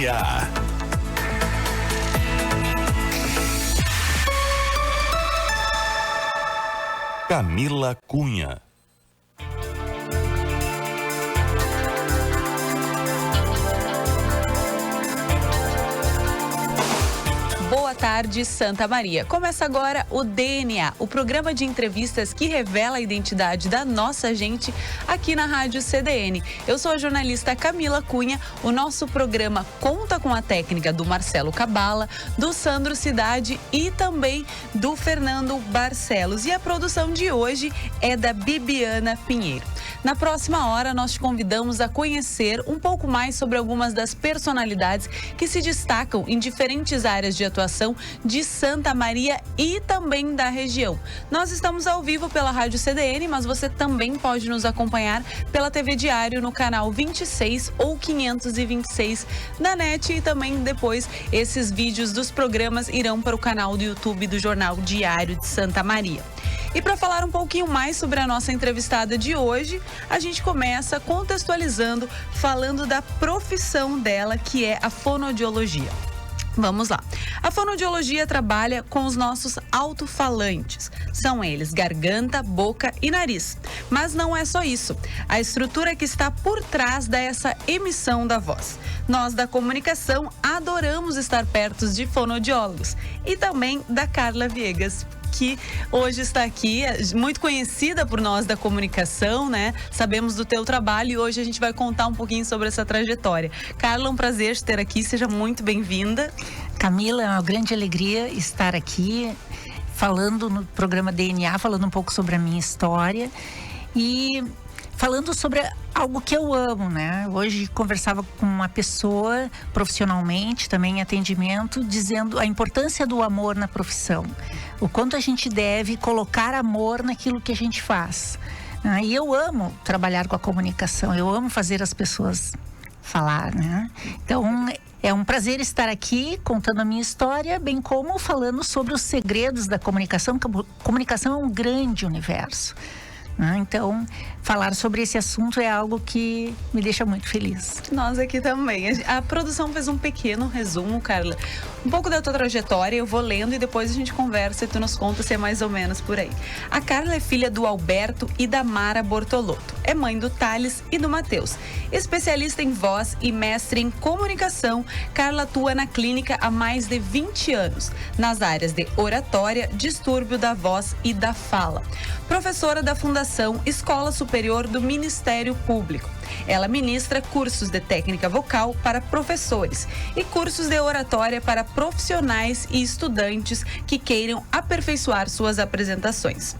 DNA. Camila Cunha. Boa tarde, Santa Maria. Começa agora o DNA, o programa de entrevistas que revela a identidade da nossa gente aqui na Rádio CDN. Eu sou a jornalista Camila Cunha. O nosso programa conta com a técnica do Marcelo Cabala, do Sandro Cidade e também do Fernando Barcelos. E a produção de hoje é da Bibiana Pinheiro. Na próxima hora, nós te convidamos a conhecer um pouco mais sobre algumas das personalidades que se destacam em diferentes áreas de atuação de Santa Maria e também da região. Nós estamos ao vivo pela Rádio CDN, mas você também pode nos acompanhar pela TV Diário no canal 26 ou 526 da NET, e também depois esses vídeos dos programas irão para o canal do YouTube do Jornal Diário de Santa Maria. E para falar um pouquinho mais sobre a nossa entrevistada de hoje, a gente começa contextualizando, falando da profissão dela, que é a fonoaudiologia. Vamos lá. A fonoaudiologia trabalha com os nossos alto-falantes. São eles garganta, boca e nariz. Mas não é só isso. A estrutura que está por trás dessa emissão da voz. Nós da comunicação adoramos estar perto de fonoaudiólogos. E também da Carla Viegas, que hoje está aqui, muito conhecida por nós da comunicação, né? Sabemos do teu trabalho e hoje a gente vai contar um pouquinho sobre essa trajetória. Carla, um prazer te ter aqui, seja muito bem-vinda. Camila, é uma grande alegria estar aqui falando no programa DNA, falando um pouco sobre a minha história e falando sobre algo que eu amo, né? Hoje conversava com uma pessoa profissionalmente, também em atendimento, dizendo a importância do amor na profissão. O quanto a gente deve colocar amor naquilo que a gente faz. E eu amo trabalhar com a comunicação, eu amo fazer as pessoas falar, né? Então, é um prazer estar aqui contando a minha história, bem como falando sobre os segredos da comunicação, porque a comunicação é um grande universo. Então, falar sobre esse assunto é algo que me deixa muito feliz. Nós aqui também. A produção fez um pequeno resumo, Carla. Um pouco da tua trajetória, eu vou lendo e depois a gente conversa e tu nos conta se é mais ou menos por aí. A Carla é filha do Alberto e da Mara Bortolotto. É mãe do Thales e do Matheus. Especialista em voz e mestre em comunicação, Carla atua na clínica há mais de 20 anos, nas áreas de oratória, distúrbio da voz e da fala. Professora da Fundação Escola Superior do Ministério Público. Ela ministra cursos de técnica vocal para professores e cursos de oratória para profissionais e estudantes que queiram aperfeiçoar suas apresentações.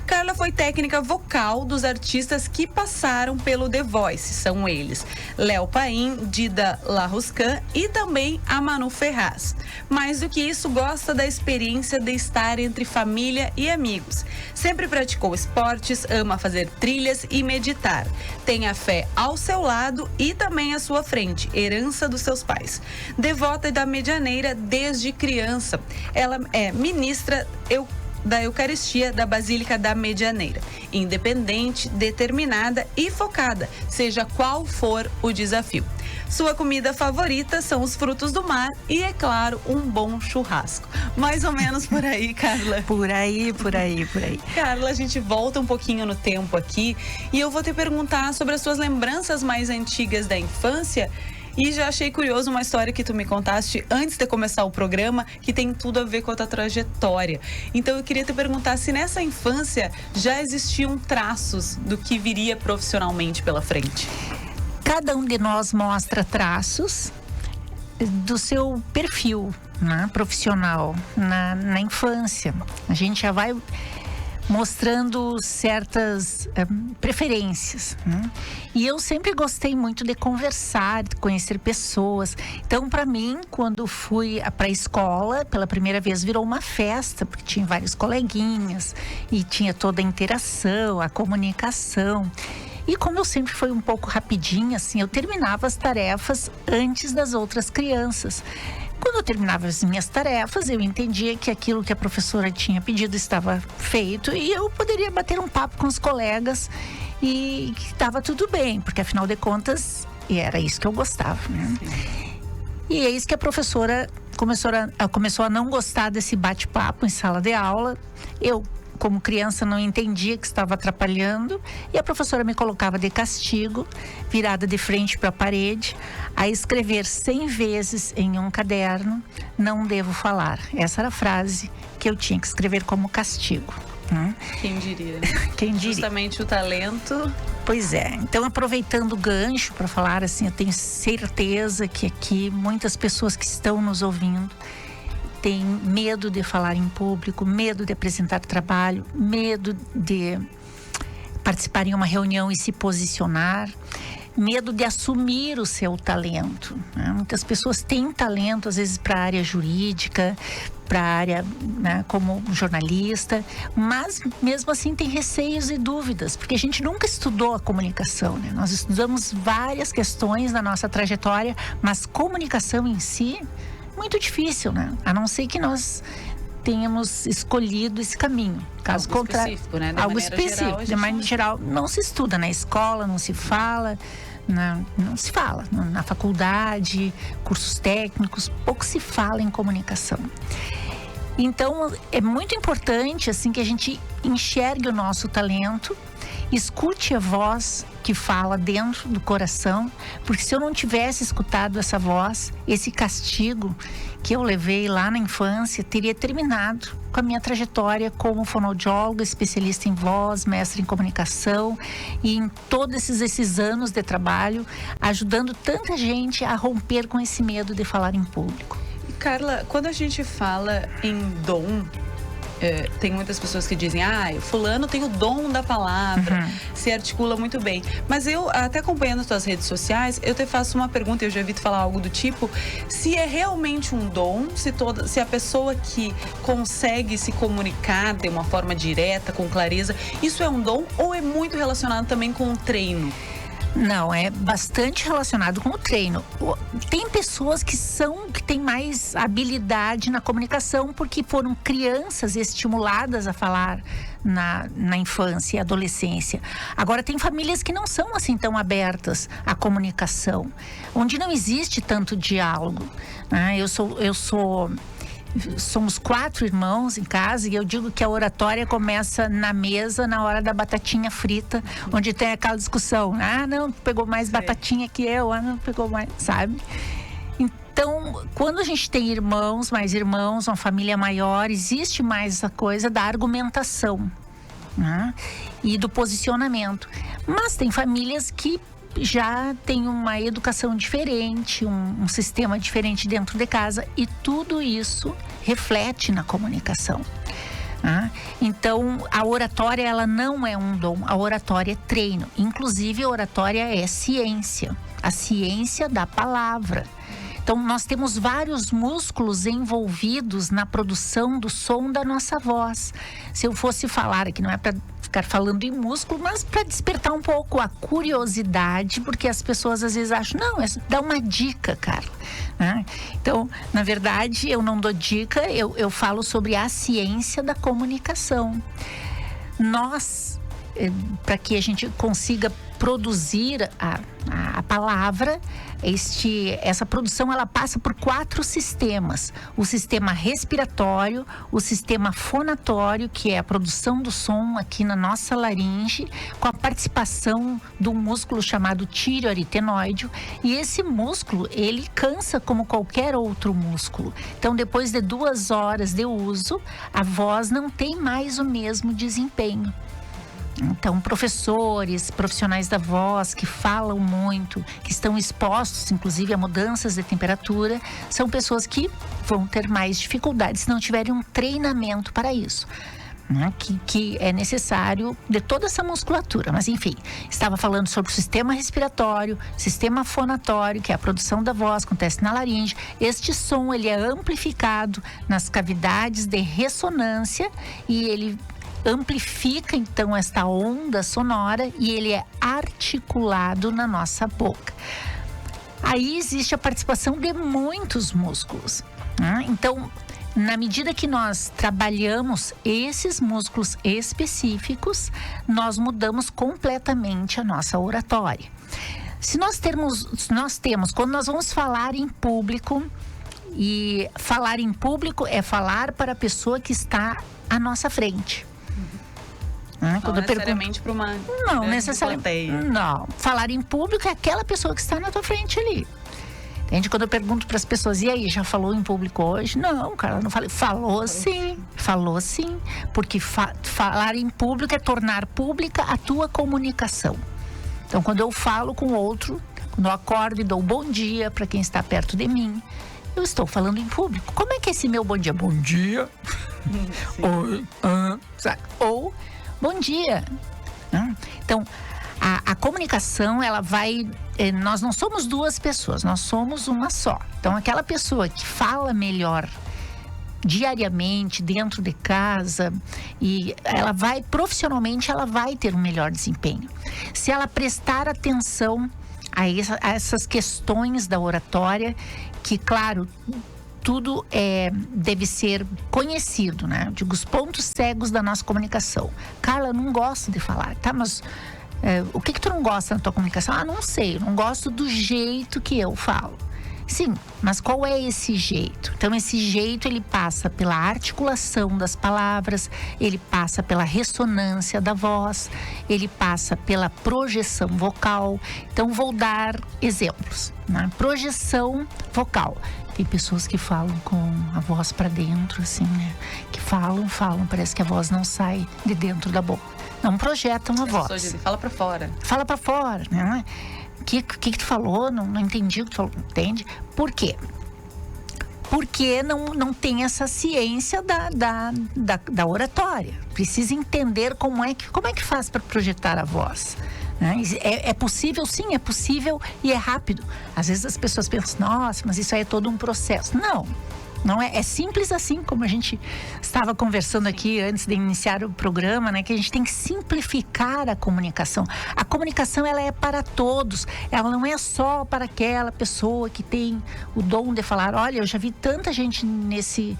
Carla foi técnica vocal dos artistas que passaram pelo The Voice. São eles Léo Paim, Dida Larruscan e também a Manu Ferraz. Mais do que isso, gosta da experiência de estar entre família e amigos. Sempre praticou esportes, ama fazer trilhas e meditar. Tem a fé ao seu lado e também à sua frente, herança dos seus pais. Devota da Medianeira desde criança. Ela é ministra da Eucaristia da Basílica da Medianeira. Independente, determinada e focada, seja qual for o desafio. Sua comida favorita são os frutos do mar e, é claro, um bom churrasco. Mais ou menos por aí, Carla. Por aí. Carla, a gente volta um pouquinho no tempo aqui e eu vou te perguntar sobre as suas lembranças mais antigas da infância. E já achei curioso uma história que tu me contaste antes de começar o programa, que tem tudo a ver com a tua trajetória. Então eu queria te perguntar se nessa infância já existiam traços do que viria profissionalmente pela frente. Cada um de nós mostra traços do seu perfil, né, profissional na infância. A gente já vai mostrando certas preferências, né? E eu sempre gostei muito de conversar, de conhecer pessoas. Então, para mim, quando fui para a escola, pela primeira vez virou uma festa, porque tinha vários coleguinhas e tinha toda a interação, a comunicação. E como eu sempre fui um pouco rapidinha, assim, eu terminava as tarefas antes das outras crianças. Quando eu terminava as minhas tarefas, eu entendia que aquilo que a professora tinha pedido estava feito e eu poderia bater um papo com os colegas e que estava tudo bem, porque afinal de contas era isso que eu gostava, né? E eis que a professora começou a não gostar desse bate-papo em sala de aula. Eu, como criança, não entendia que estava atrapalhando, e a professora me colocava de castigo, virada de frente para a parede, a escrever 100 vezes em um caderno: não devo falar. Essa era a frase que eu tinha que escrever como castigo. Quem diria? Quem diria? Justamente o talento. Pois é. Então, aproveitando o gancho para falar assim, eu tenho certeza que aqui muitas pessoas que estão nos ouvindo têm medo de falar em público, medo de apresentar trabalho, medo de participar em uma reunião e se posicionar, medo de assumir o seu talento. Muitas pessoas têm talento, às vezes, para a área jurídica, para a área, como jornalista, mas mesmo assim tem receios e dúvidas, porque a gente nunca estudou a comunicação, né? Nós estudamos várias questões na nossa trajetória, mas comunicação em si, muito difícil, né? A não ser que nós tenhamos escolhido esse caminho. Caso contrário, específico, né? Algo específico. De maneira geral, não se estuda na escola, não se fala, não se fala na faculdade, cursos técnicos, pouco se fala em comunicação. Então, é muito importante assim que a gente enxergue o nosso talento, escute a voz que fala dentro do coração, porque se eu não tivesse escutado essa voz, esse castigo que eu levei lá na infância teria terminado com a minha trajetória como fonoaudióloga, especialista em voz, mestre em comunicação, e em todos esses anos de trabalho, ajudando tanta gente a romper com esse medo de falar em público. Carla, quando a gente fala em dom, tem muitas pessoas que dizem: fulano tem o dom da palavra, se articula muito bem. Mas eu, até acompanhando as tuas redes sociais, eu te faço uma pergunta, eu já vi tu falar algo do tipo: se é realmente um dom, se a pessoa que consegue se comunicar de uma forma direta, com clareza, isso é um dom ou é muito relacionado também com o treino? Não, é bastante relacionado com o treino. Tem pessoas que têm mais habilidade na comunicação porque foram crianças estimuladas a falar na infância e adolescência. Agora, tem famílias que não são assim tão abertas à comunicação, onde não existe tanto diálogo. Somos 4 irmãos em casa e eu digo que a oratória começa na mesa na hora da batatinha frita, onde tem aquela discussão: não, pegou mais batatinha que eu, não pegou mais, sabe? Então, quando a gente tem mais irmãos, uma família maior, existe mais essa coisa da argumentação, e do posicionamento. Mas tem famílias que já tem uma educação diferente, um sistema diferente dentro de casa, e tudo isso reflete na comunicação. Então, a oratória, ela não é um dom, a oratória é treino. Inclusive, a oratória é ciência, a ciência da palavra. Então, nós temos vários músculos envolvidos na produção do som da nossa voz. Se eu fosse falar aqui, não é para ficar falando em músculo, mas para despertar um pouco a curiosidade, porque as pessoas às vezes acham: não, dá uma dica, Carla. Então, na verdade, eu não dou dica, eu falo sobre a ciência da comunicação. Nós, para que a gente consiga produzir a palavra, essa produção, ela passa por 4 sistemas: o sistema respiratório, o sistema fonatório, que é a produção do som aqui na nossa laringe, com a participação do músculo chamado tireoaritenoide, e esse músculo, ele cansa como qualquer outro músculo. Então, depois de 2 horas de uso, a voz não tem mais o mesmo desempenho. Então, profissionais da voz que falam muito, que estão expostos, inclusive, a mudanças de temperatura, são pessoas que vão ter mais dificuldades se não tiverem um treinamento para isso, que é necessário de toda essa musculatura. Mas, enfim, estava falando sobre o sistema respiratório, sistema fonatório, que é a produção da voz, acontece na laringe. Este som, ele é amplificado nas cavidades de ressonância e ele amplifica então esta onda sonora e ele é articulado na nossa boca. Aí existe a participação de muitos músculos, Então, na medida que nós trabalhamos esses músculos específicos, nós mudamos completamente a nossa oratória. Se nós temos, quando nós vamos falar em público, e falar em público é falar para a pessoa que está à nossa frente. Não necessariamente para uma... Não necessariamente. Não. Falar em público é aquela pessoa que está na tua frente ali. Entende? Quando eu pergunto para as pessoas, e aí, já falou em público hoje? Não, cara, não falei. Falou sim. Porque falar em público é tornar pública a tua comunicação. Então, quando eu falo com outro, quando eu acordo e dou bom dia para quem está perto de mim, eu estou falando em público. Como é que é esse meu bom dia? Bom dia. Oi. Ou bom dia. Então, a comunicação, ela vai... Nós não somos duas pessoas, nós somos uma só. Então, aquela pessoa que fala melhor diariamente, dentro de casa, e ela vai, profissionalmente, ela vai ter um melhor desempenho. Se ela prestar atenção a essas questões da oratória, que, claro, tudo deve ser conhecido, né? Eu digo, os pontos cegos da nossa comunicação. Carla, eu não gosto de falar, tá? Mas o que tu não gosta na tua comunicação? Ah, não sei, eu não gosto do jeito que eu falo. Sim, mas qual é esse jeito? Então, esse jeito, ele passa pela articulação das palavras, ele passa pela ressonância da voz, ele passa pela projeção vocal. Então, vou dar exemplos, né? Projeção vocal. Tem pessoas que falam com a voz para dentro, assim, né? Que falam, parece que a voz não sai de dentro da boca. Não projetam a voz. Dizem, fala para fora. Fala para fora, né? O que tu falou? Não entendi o que tu falou, entende? Por quê? Porque não tem essa ciência da oratória. Precisa entender como é que faz para projetar a voz. Né? É possível? Sim, é possível e é rápido. Às vezes as pessoas pensam, nossa, mas isso aí é todo um processo. Não é, é simples assim, como a gente estava conversando aqui antes de iniciar o programa, né? Que a gente tem que simplificar a comunicação. A comunicação, ela é para todos. Ela não é só para aquela pessoa que tem o dom de falar. Olha, eu já vi tanta gente nesses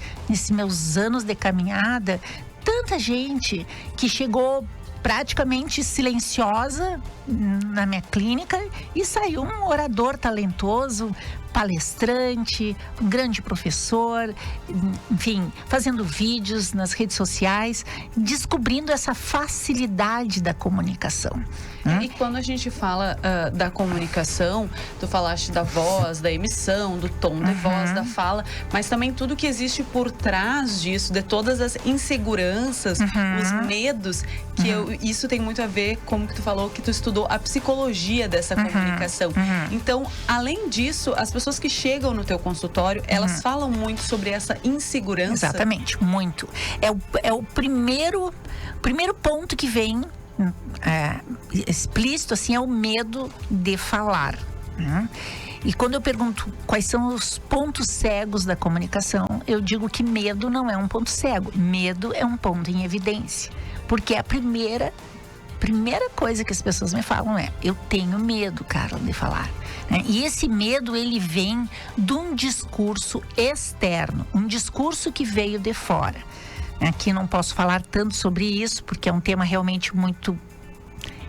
meus anos de caminhada, tanta gente que chegou praticamente silenciosa na minha clínica e saiu um orador talentoso, palestrante, um grande professor, enfim, fazendo vídeos nas redes sociais, descobrindo essa facilidade da comunicação. E quando a gente fala da comunicação, tu falaste da voz, da emissão, do tom de voz, da fala, mas também tudo que existe por trás disso, de todas as inseguranças, os medos, que isso tem muito a ver, como que tu falou, que tu estudou a psicologia dessa comunicação. Então, além disso, as pessoas que chegam no teu consultório, elas falam muito sobre essa insegurança. Exatamente, muito. É o primeiro ponto que vem explícito, assim, é o medo de falar, né? E quando eu pergunto quais são os pontos cegos da comunicação, eu digo que medo não é um ponto cego. Medo é um ponto em evidência. Porque a primeira coisa que as pessoas me falam é: eu tenho medo, Carla, de falar. E esse medo, ele vem de um discurso externo, um discurso que veio de fora. Aqui não posso falar tanto sobre isso, porque é um tema realmente muito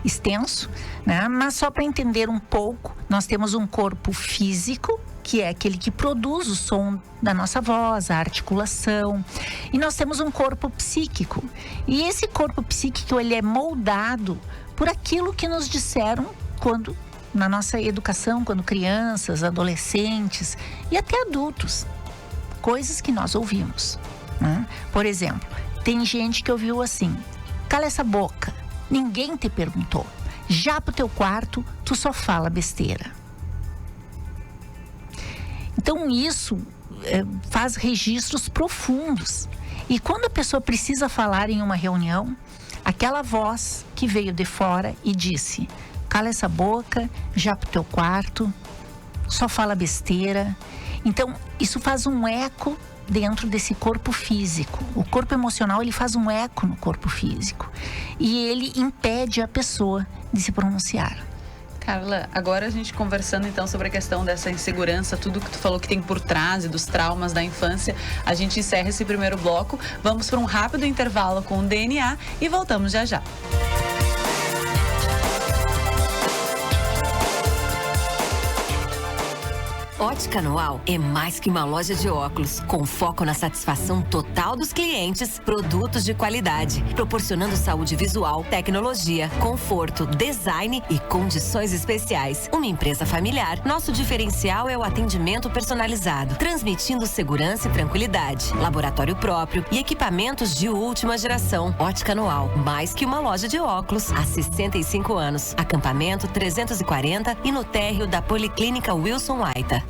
extenso, né? Mas só para entender um pouco, nós temos um corpo físico, que é aquele que produz o som da nossa voz, a articulação. E nós temos um corpo psíquico. E esse corpo psíquico, ele é moldado por aquilo que nos disseram quando, na nossa educação, quando crianças, adolescentes e até adultos. Coisas que nós ouvimos, né? Por exemplo, tem gente que ouviu assim: cala essa boca, ninguém te perguntou. Já pro teu quarto, tu só fala besteira. Então isso faz registros profundos. E quando a pessoa precisa falar em uma reunião, aquela voz que veio de fora e disse: cala essa boca, já pro teu quarto, só fala besteira. Então isso faz um eco dentro desse corpo físico. O corpo emocional, ele faz um eco no corpo físico. E ele impede a pessoa de se pronunciar. Carla, agora a gente conversando então sobre a questão dessa insegurança, tudo que tu falou que tem por trás e dos traumas da infância, a gente encerra esse primeiro bloco. Vamos para um rápido intervalo com o DNA e voltamos já já. Ótica Anual é mais que uma loja de óculos, com foco na satisfação total dos clientes, produtos de qualidade, proporcionando saúde visual, tecnologia, conforto, design e condições especiais. Uma empresa familiar, nosso diferencial é o atendimento personalizado, transmitindo segurança e tranquilidade, laboratório próprio e equipamentos de última geração. Ótica Anual, mais que uma loja de óculos, há 65 anos. Acampamento 340 e no térreo da Policlínica Wilson Waita.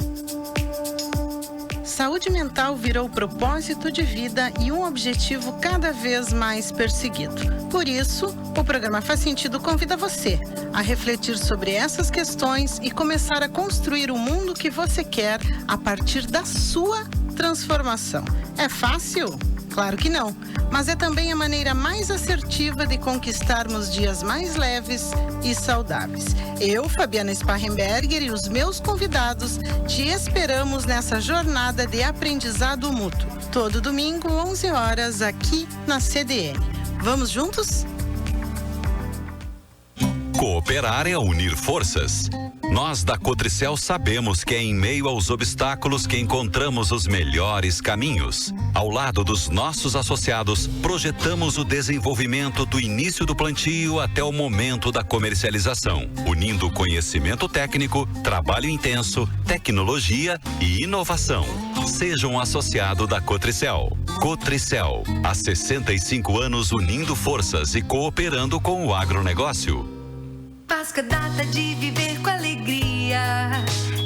Saúde mental virou propósito de vida e um objetivo cada vez mais perseguido. Por isso, o programa Faz Sentido convida você a refletir sobre essas questões e começar a construir o mundo que você quer a partir da sua transformação. É fácil? Claro que não, mas é também a maneira mais assertiva de conquistarmos dias mais leves e saudáveis. Eu, Fabiana Sparrenberger, e os meus convidados te esperamos nessa jornada de aprendizado mútuo. Todo domingo, 11 horas, aqui na CDN. Vamos juntos? Cooperar é unir forças. Nós da Cotricel sabemos que é em meio aos obstáculos que encontramos os melhores caminhos. Ao lado dos nossos associados, projetamos o desenvolvimento do início do plantio até o momento da comercialização, unindo conhecimento técnico, trabalho intenso, tecnologia e inovação. Seja um associado da Cotricel. Cotricel, há 65 anos unindo forças e cooperando com o agronegócio. Páscoa, data de viver com alegria,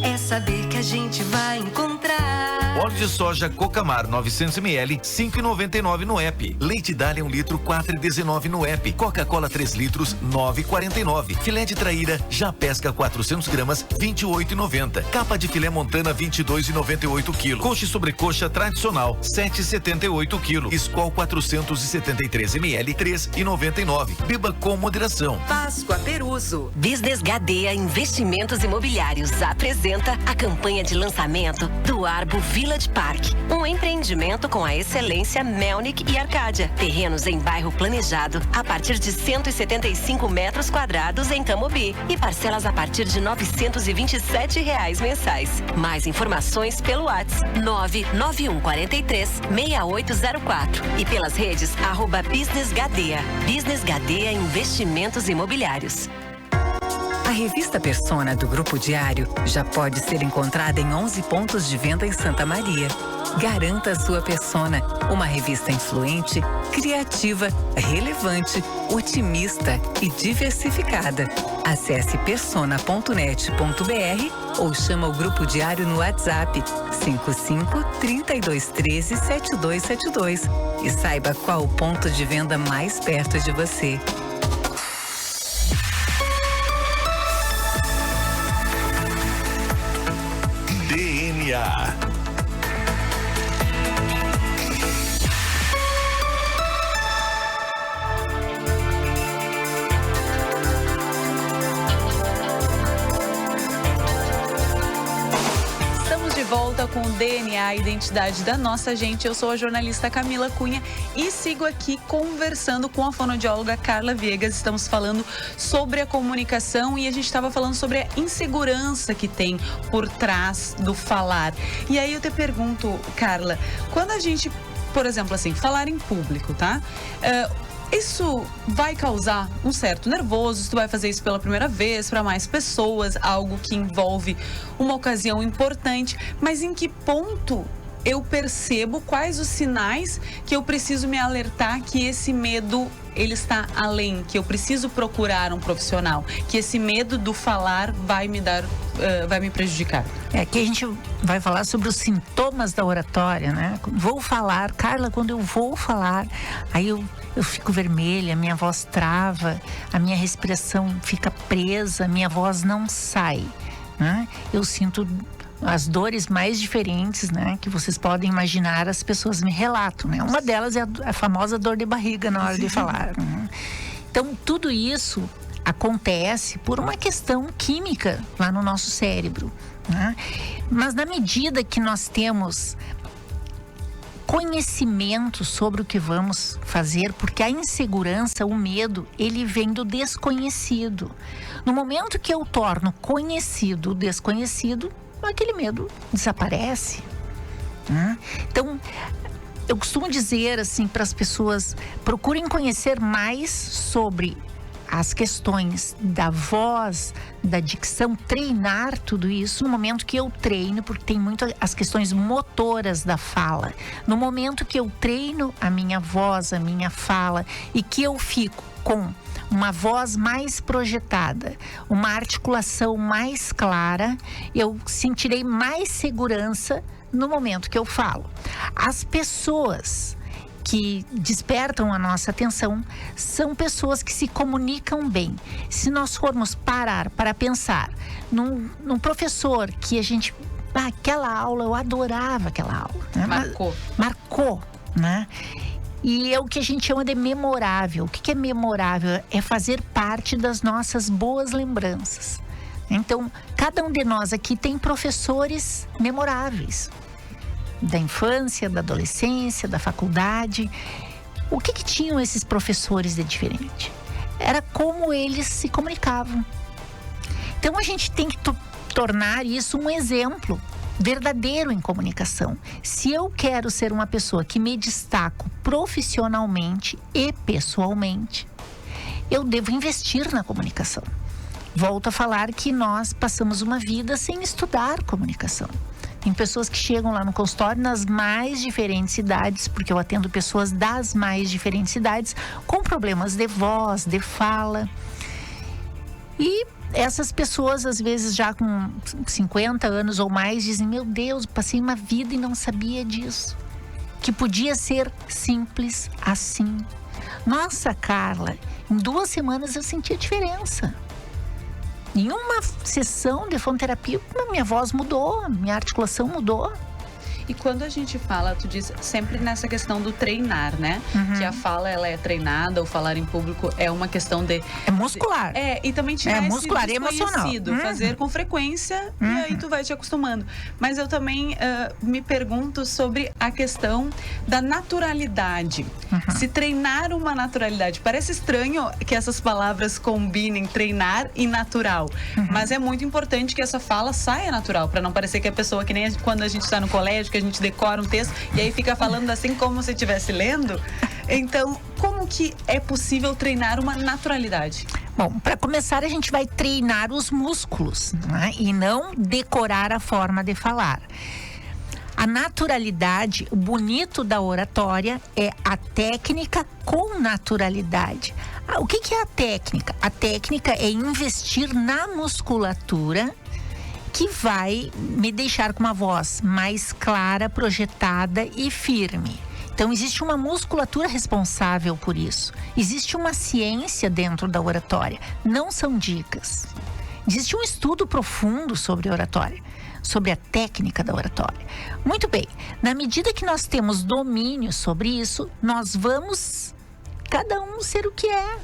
é saber que a gente vai encontrar. Óleo de soja Cocamar 900 ml, 5,99 no app. Leite Dália 1 litro, 4,19 no app. Coca-Cola 3 litros, 9,49. Filé de traíra já pesca 400 gramas, 28,90. Capa de filé montana 22,98 kg. Coxa e sobrecoxa tradicional 7,78 kg. Skol 473 ml, 3,99. Beba com moderação. Páscoa Peruso. Business Gadeia Investimentos Imobiliários apresenta a campanha de lançamento do Arbo Village Park, um empreendimento com a excelência Melnick e Arcádia. Terrenos em bairro planejado a partir de 175 metros quadrados em Camobi e parcelas a partir de R$ 927 mensais. Mais informações pelo WhatsApp 99143-6804 e pelas redes @Business Gadeia. Business Gadeia Investimentos Imobiliários. A revista Persona do Grupo Diário já pode ser encontrada em 11 pontos de venda em Santa Maria. Garanta a sua Persona, uma revista influente, criativa, relevante, otimista e diversificada. Acesse persona.net.br ou chama o Grupo Diário no WhatsApp 55-3213-7272 e saiba qual o ponto de venda mais perto de você. DNA. Estamos de volta com o DNA, a identidade da nossa gente. Eu sou a jornalista Camila Cunha e sigo aqui conversando com a fonoaudióloga Carla Viegas. Estamos falando sobre a comunicação e a gente estava falando sobre a insegurança que tem por trás do falar. E aí eu te pergunto, Carla, quando a gente, por exemplo, assim, falar em público, tá? Isso vai causar um certo nervoso, se tu vai fazer isso pela primeira vez, para mais pessoas, algo que envolve uma ocasião importante, mas em que ponto eu percebo quais os sinais que eu preciso me alertar que esse medo, ele está além, que eu preciso procurar um profissional, que esse medo do falar vai me dar, vai me prejudicar? Aqui a gente vai falar sobre os sintomas da oratória, né? Vou falar, Carla, quando eu vou falar, aí eu fico vermelha, minha voz trava, a minha respiração fica presa, minha voz não sai, né? Eu sinto as dores mais diferentes, né, que vocês podem imaginar, as pessoas me relatam, né? Uma delas é a famosa dor de barriga na hora de falar, né? Então, tudo isso acontece por uma questão química lá no nosso cérebro, né? Mas na medida que nós temos conhecimento sobre o que vamos fazer, porque a insegurança, o medo, ele vem do desconhecido. No momento que eu torno conhecido o desconhecido, aquele medo desaparece. Né? Então, eu costumo dizer assim para as pessoas: procurem conhecer mais sobre as questões da voz, da dicção, treinar tudo isso no momento que eu treino, porque tem muito as questões motoras da fala. No momento que eu treino a minha voz, a minha fala, e que eu fico com uma voz mais projetada, uma articulação mais clara, eu sentirei mais segurança no momento que eu falo. As pessoas que despertam a nossa atenção são pessoas que se comunicam bem. Se nós formos parar para pensar num professor que a gente... aquela aula, eu adorava aquela aula. Né? Marcou, né? E é o que a gente chama de memorável. O que é memorável? É fazer parte das nossas boas lembranças. Então, cada um de nós aqui tem professores memoráveis. Da infância, da adolescência, da faculdade. O que tinham esses professores de diferente? Era como eles se comunicavam. Então a gente tem que tornar isso um exemplo verdadeiro em comunicação. Se eu quero ser uma pessoa que me destaco profissionalmente e pessoalmente, eu devo investir na comunicação. Volto a falar que nós passamos uma vida sem estudar comunicação. Tem pessoas que chegam lá no consultório nas mais diferentes idades, porque eu atendo pessoas das mais diferentes idades, com problemas de voz, de fala. E essas pessoas, às vezes já com 50 anos ou mais, dizem: meu Deus, passei uma vida e não sabia disso. Que podia ser simples assim. Nossa, Carla, em 2 semanas eu senti a diferença. Em uma sessão de fonoterapia, minha voz mudou, minha articulação mudou. E quando a gente fala, tu diz sempre nessa questão do treinar, né? Que a fala, ela é treinada, o falar em público é uma questão de... É muscular. E também tirar esse muscular, emocional. Fazer com frequência e aí tu vai te acostumando. Mas eu também me pergunto sobre a questão da naturalidade. Se treinar uma naturalidade, parece estranho que essas palavras combinem treinar e natural. Mas é muito importante que essa fala saia natural, para não parecer que a pessoa, que nem quando a gente está no colégio, que a gente decora um texto e aí fica falando assim como se estivesse lendo. Então, como que é possível treinar uma naturalidade? Bom, para começar, a gente vai treinar os músculos, né? E não decorar a forma de falar. A naturalidade, o bonito da oratória é a técnica com naturalidade. O que é a técnica? A técnica é investir na musculatura que vai me deixar com uma voz mais clara, projetada e firme. Então, existe uma musculatura responsável por isso. Existe uma ciência dentro da oratória. Não são dicas. Existe um estudo profundo sobre oratória, sobre a técnica da oratória. Muito bem, na medida que nós temos domínio sobre isso, nós vamos, cada um, ser o que é.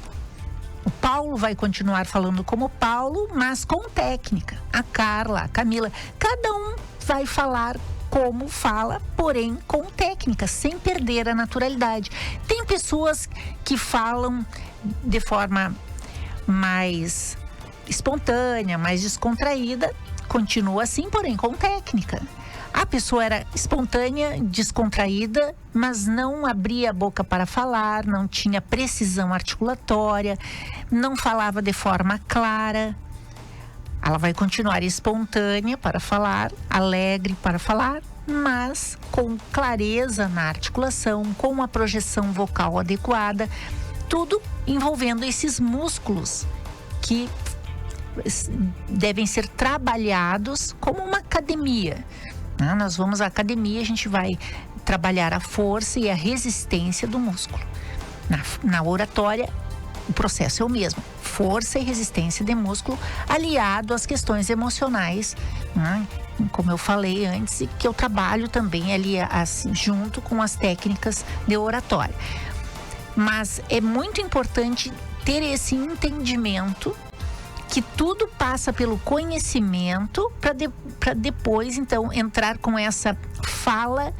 O Paulo vai continuar falando como Paulo, mas com técnica. A Carla, a Camila, cada um vai falar como fala, porém com técnica, sem perder a naturalidade. Tem pessoas que falam de forma mais espontânea, mais descontraída, continua assim, porém com técnica. A pessoa era espontânea, descontraída, mas não abria a boca para falar, não tinha precisão articulatória, não falava de forma clara. Ela vai continuar espontânea para falar, alegre para falar, mas com clareza na articulação, com uma projeção vocal adequada, tudo envolvendo esses músculos que devem ser trabalhados como uma academia. Nós vamos à academia, a gente vai trabalhar a força e a resistência do músculo. Na oratória, o processo é o mesmo. Força e resistência de músculo aliado às questões emocionais, né? Como eu falei antes, e que eu trabalho também ali junto com as técnicas de oratória. Mas é muito importante ter esse entendimento que tudo passa pelo conhecimento para depois, então, entrar com essa fala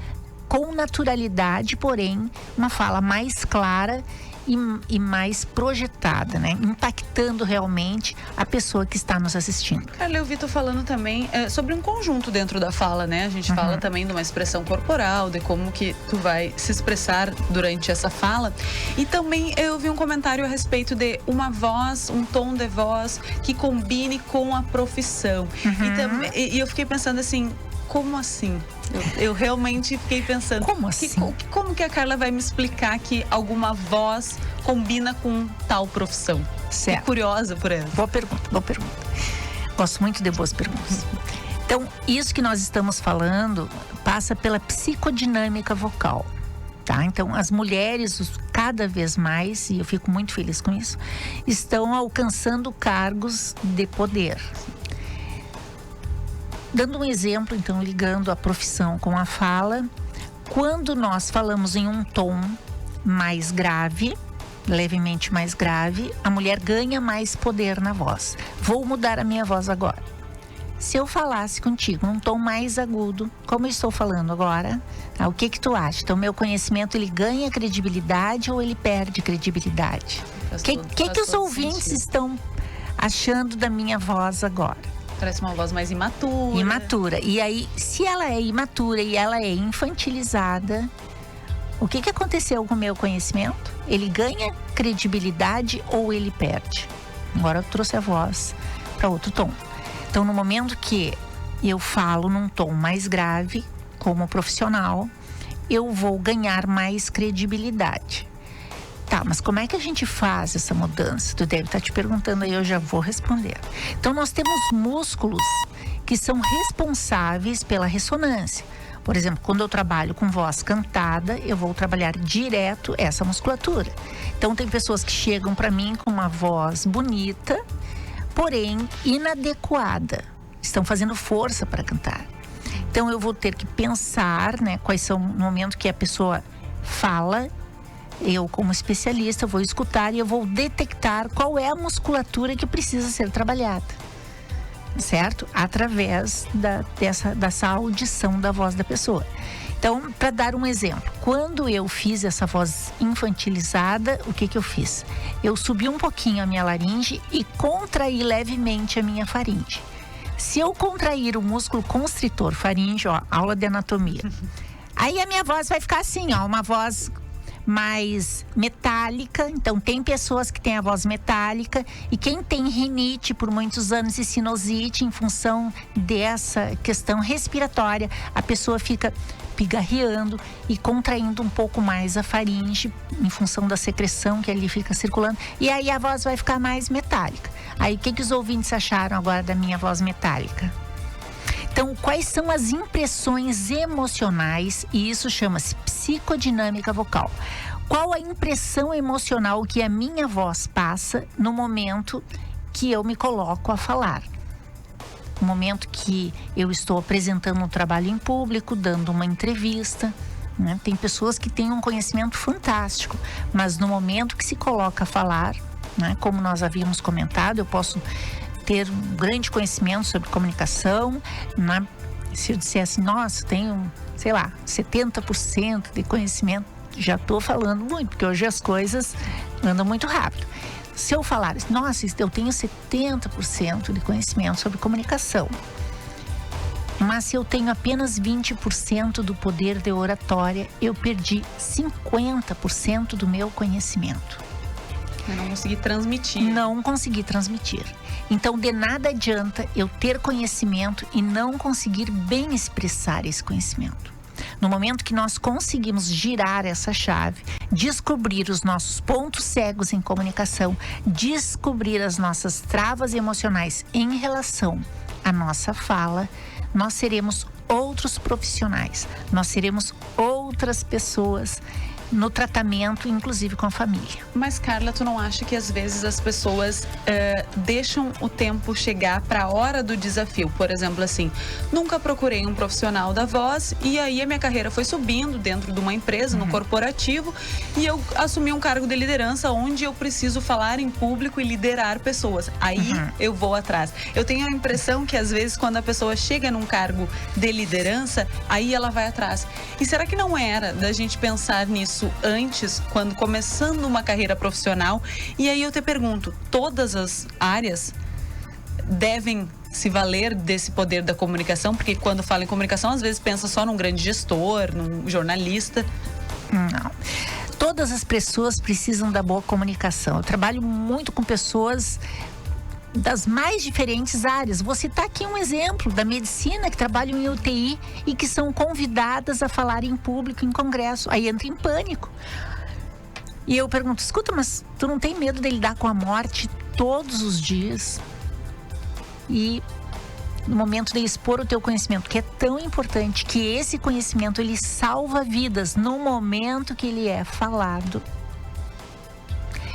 com naturalidade, porém, uma fala mais clara e mais projetada, né? Impactando realmente a pessoa que está nos assistindo. Carla, eu vi tu falando também sobre um conjunto dentro da fala, né? A gente fala também de uma expressão corporal, de como que tu vai se expressar durante essa fala. E também eu vi um comentário a respeito de uma voz, um tom de voz que combine com a profissão. E eu fiquei pensando assim, como assim? Eu realmente fiquei pensando... Como assim? Como que a Carla vai me explicar que alguma voz combina com tal profissão? Certo. Fiquei curiosa por ela. Boa pergunta. Gosto muito de boas perguntas. Então, isso que nós estamos falando passa pela psicodinâmica vocal, tá? Então, as mulheres, cada vez mais, e eu fico muito feliz com isso, estão alcançando cargos de poder. Dando um exemplo, então, ligando a profissão com a fala, quando nós falamos em um tom mais grave, levemente mais grave, a mulher ganha mais poder na voz. Vou mudar a minha voz agora. Se eu falasse contigo num tom mais agudo, como eu estou falando agora, o que tu acha? Então, meu conhecimento, ele ganha credibilidade ou ele perde credibilidade? O que os ouvintes estão achando da minha voz agora? Parece uma voz mais imatura. Imatura. E aí, se ela é imatura e ela é infantilizada, o que aconteceu com o meu conhecimento? Ele ganha credibilidade ou ele perde? Agora eu trouxe a voz para outro tom. Então, no momento que eu falo num tom mais grave, como profissional, eu vou ganhar mais credibilidade. Tá, mas como é que a gente faz essa mudança? Tu deve estar te perguntando aí, eu já vou responder. Então, nós temos músculos que são responsáveis pela ressonância. Por exemplo, quando eu trabalho com voz cantada, eu vou trabalhar direto essa musculatura. Então, tem pessoas que chegam para mim com uma voz bonita, porém inadequada. Estão fazendo força para cantar. Então, eu vou ter que pensar, né, quais são no momento que a pessoa fala. Eu, como especialista, vou escutar e eu vou detectar qual é a musculatura que precisa ser trabalhada, certo? Através dessa audição da voz da pessoa. Então, para dar um exemplo, quando eu fiz essa voz infantilizada, o que eu fiz? Eu subi um pouquinho a minha laringe e contraí levemente a minha faringe. Se eu contrair o músculo constritor faríngeo, aula de anatomia, aí a minha voz vai ficar assim, uma voz mais metálica. Então, tem pessoas que têm a voz metálica, e quem tem rinite por muitos anos e sinusite, em função dessa questão respiratória, a pessoa fica pigarreando e contraindo um pouco mais a faringe, em função da secreção que ali fica circulando, e aí a voz vai ficar mais metálica. Aí, o que os ouvintes acharam agora da minha voz metálica? Então, quais são as impressões emocionais? E isso chama-se psicodinâmica vocal. Qual a impressão emocional que a minha voz passa no momento que eu me coloco a falar? No momento que eu estou apresentando um trabalho em público, dando uma entrevista, né? Tem pessoas que têm um conhecimento fantástico, mas no momento que se coloca a falar, né? Como nós havíamos comentado, eu posso ter um grande conhecimento sobre comunicação, né? Se eu dissesse, nossa, tenho, 70% de conhecimento, já estou falando muito, porque hoje as coisas andam muito rápido. Se eu falar, nossa, eu tenho 70% de conhecimento sobre comunicação, mas se eu tenho apenas 20% do poder de oratória, eu perdi 50% do meu conhecimento. Eu não consegui transmitir. Não consegui transmitir. Então, de nada adianta eu ter conhecimento e não conseguir bem expressar esse conhecimento. No momento que nós conseguimos girar essa chave, descobrir os nossos pontos cegos em comunicação, descobrir as nossas travas emocionais em relação à nossa fala, nós seremos outros profissionais, nós seremos outras pessoas no tratamento, inclusive com a família. Mas, Carla, tu não acha que às vezes as pessoas deixam o tempo chegar para a hora do desafio? Por exemplo, assim, nunca procurei um profissional da voz e aí a minha carreira foi subindo dentro de uma empresa, no corporativo, e eu assumi um cargo de liderança onde eu preciso falar em público e liderar pessoas. Aí eu vou atrás. Eu tenho a impressão que às vezes quando a pessoa chega num cargo de liderança, aí ela vai atrás. E será que não era da gente pensar nisso isso antes, quando começando uma carreira profissional. E aí eu te pergunto, todas as áreas devem se valer desse poder da comunicação? Porque quando fala em comunicação, às vezes pensa só num grande gestor, num jornalista. Não. Todas as pessoas precisam da boa comunicação. Eu trabalho muito com pessoas das mais diferentes áreas. Vou citar aqui um exemplo da medicina, que trabalham em UTI e que são convidadas a falar em público, em congresso. Aí entra em pânico. E eu pergunto, escuta, mas tu não tem medo de lidar com a morte todos os dias? E no momento de expor o teu conhecimento, que é tão importante, que esse conhecimento, ele salva vidas no momento que ele é falado.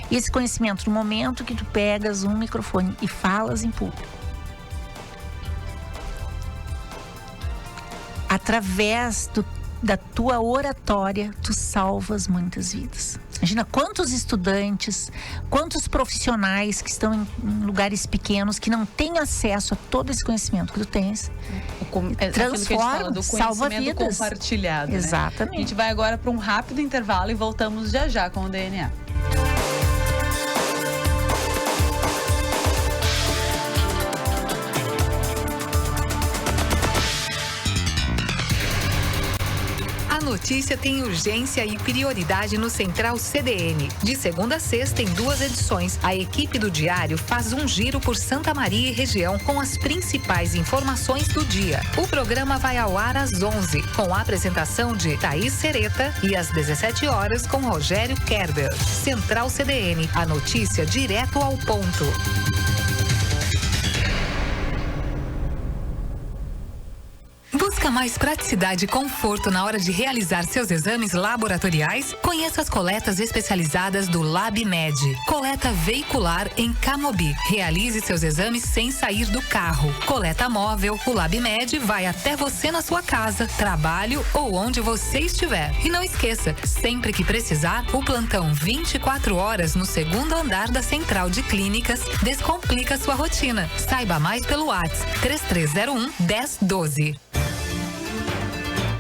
E esse conhecimento, no momento que tu pegas um microfone e falas em público, através da tua oratória, tu salvas muitas vidas. Imagina quantos estudantes, quantos profissionais que estão em lugares pequenos, que não têm acesso a todo esse conhecimento que tu tens. Transforma, salva vidas. Compartilhado, exatamente. Né? A gente vai agora para um rápido intervalo e voltamos já já com o DNA. A notícia tem urgência e prioridade no Central CDN. De segunda a sexta, em 2 edições, a equipe do Diário faz um giro por Santa Maria e região com as principais informações do dia. O programa vai ao ar às 11, com a apresentação de Thaís Sereta, e às 17 horas com Rogério Kerber. Central CDN, a notícia direto ao ponto. Busca mais praticidade e conforto na hora de realizar seus exames laboratoriais? Conheça as coletas especializadas do LabMed. Coleta veicular em Camobi. Realize seus exames sem sair do carro. Coleta móvel, o LabMed vai até você na sua casa, trabalho ou onde você estiver. E não esqueça, sempre que precisar, o plantão 24 horas no 2º andar da Central de Clínicas descomplica sua rotina. Saiba mais pelo WhatsApp 3301-1012.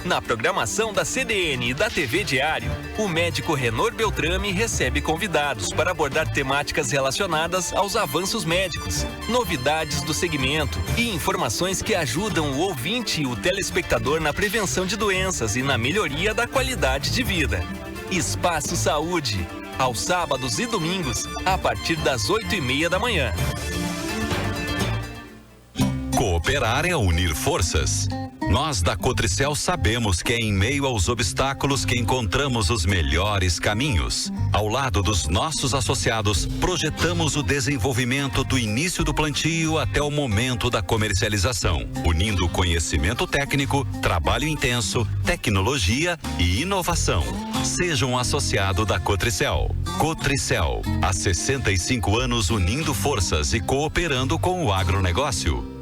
Na programação da CDN e da TV Diário, o médico Renor Beltrame recebe convidados para abordar temáticas relacionadas aos avanços médicos, novidades do segmento e informações que ajudam o ouvinte e o telespectador na prevenção de doenças e na melhoria da qualidade de vida. Espaço Saúde, aos sábados e domingos, a partir das 8h30 da manhã. Cooperar é unir forças. Nós da Cotricel sabemos que é em meio aos obstáculos que encontramos os melhores caminhos. Ao lado dos nossos associados, projetamos o desenvolvimento do início do plantio até o momento da comercialização, unindo conhecimento técnico, trabalho intenso, tecnologia e inovação. Seja um associado da Cotricel. Cotricel, há 65 anos unindo forças e cooperando com o agronegócio.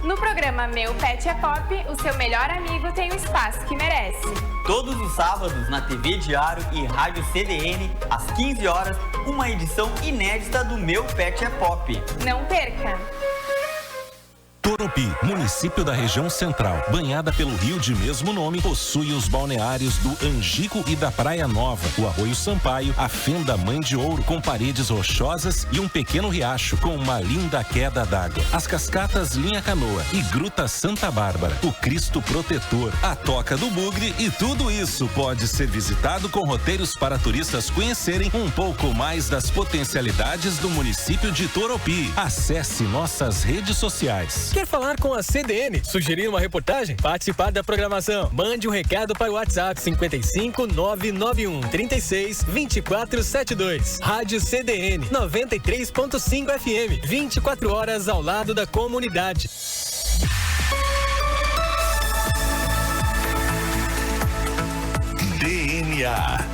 No programa Meu Pet é Pop, o seu melhor amigo tem o espaço que merece. Todos os sábados na TV Diário e Rádio CDN, às 15 horas, uma edição inédita do Meu Pet é Pop. Não perca! Toropi, município da região central, banhada pelo rio de mesmo nome, possui os balneários do Angico e da Praia Nova, o Arroio Sampaio, a Fenda Mãe de Ouro, com paredes rochosas e um pequeno riacho com uma linda queda d'água. As cascatas Linha Canoa e Gruta Santa Bárbara, o Cristo Protetor, a Toca do Bugre, e tudo isso pode ser visitado com roteiros para turistas conhecerem um pouco mais das potencialidades do município de Toropi. Acesse nossas redes sociais. Quer falar com a CDN? Sugerir uma reportagem? Participar da programação? Mande um recado para o WhatsApp 55 991 36 2472. Rádio CDN 93.5 FM. 24 horas ao lado da comunidade. DNA.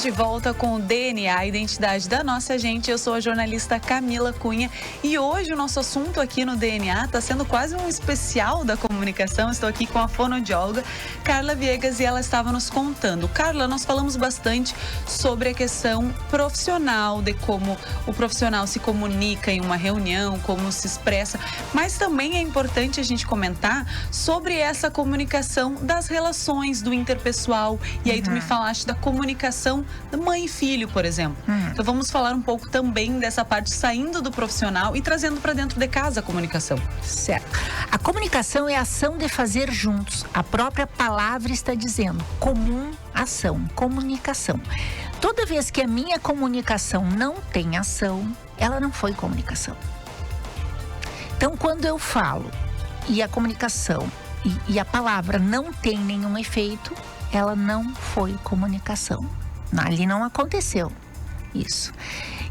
Estamos de volta com o DNA, a identidade da nossa gente. Eu sou a jornalista Camila Cunha e hoje o nosso assunto aqui no DNA está sendo quase um especial da comunicação. Estou aqui com a fonoaudióloga Carla Viegas e ela estava nos contando. Carla, nós falamos bastante sobre a questão profissional, de como o profissional se comunica em uma reunião, como se expressa, mas também é importante a gente comentar sobre essa comunicação das relações do interpessoal. E aí tu me falaste da comunicação da mãe e filho, por exemplo. Então vamos falar um pouco também dessa parte saindo do profissional e trazendo para dentro de casa a comunicação. Certo. A comunicação é a ação de fazer juntos. A própria palavra está dizendo comum ação, comunicação. Toda vez que a minha comunicação não tem ação, ela não foi comunicação. Então, quando eu falo e a comunicação e a palavra não tem nenhum efeito, ela não foi comunicação. Ali não aconteceu isso.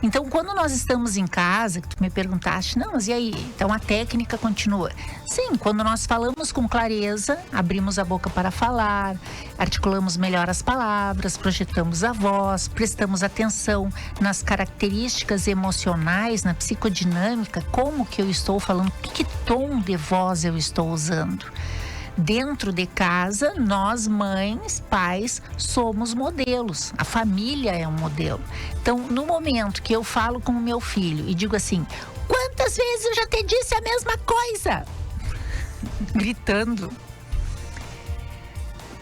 Então, quando nós estamos em casa, que tu me perguntaste, não, mas e aí? Então, a técnica continua. Sim, quando nós falamos com clareza, abrimos a boca para falar, articulamos melhor as palavras, projetamos a voz, prestamos atenção nas características emocionais, na psicodinâmica, como que eu estou falando, que tom de voz eu estou usando. Dentro de casa, nós mães, pais, somos modelos. A família é um modelo. Então, no momento que eu falo com o meu filho e digo assim, quantas vezes eu já te disse a mesma coisa? Gritando.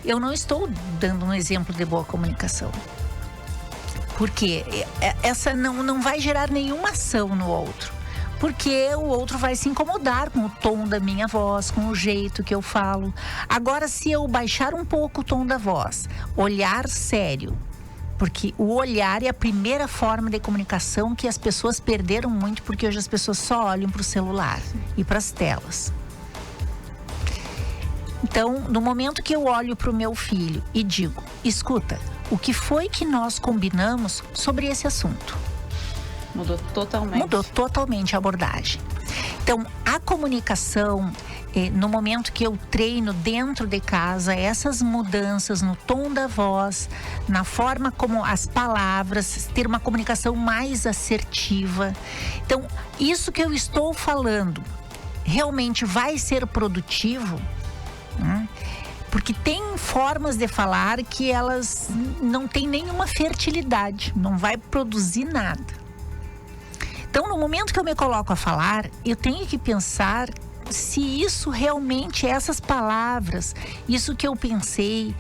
Eu não estou dando um exemplo de boa comunicação. Porque essa não vai gerar nenhuma ação no outro. Porque o outro vai se incomodar com o tom da minha voz, com o jeito que eu falo. Agora, se eu baixar um pouco o tom da voz, olhar sério, porque o olhar é a primeira forma de comunicação que as pessoas perderam muito, porque hoje as pessoas só olham para o celular e para as telas. Então, no momento que eu olho para o meu filho e digo, escuta, o que foi que nós combinamos sobre esse assunto? Mudou totalmente. Mudou totalmente a abordagem. Então, a comunicação, no momento que eu treino dentro de casa, essas mudanças no tom da voz, na forma como as palavras, ter uma comunicação mais assertiva. Então, isso que eu estou falando realmente vai ser produtivo, né? Porque tem formas de falar que elas não têm nenhuma fertilidade, não vai produzir nada. Então, no momento que eu me coloco a falar, eu tenho que pensar se isso realmente, essas palavras, isso que eu pensei,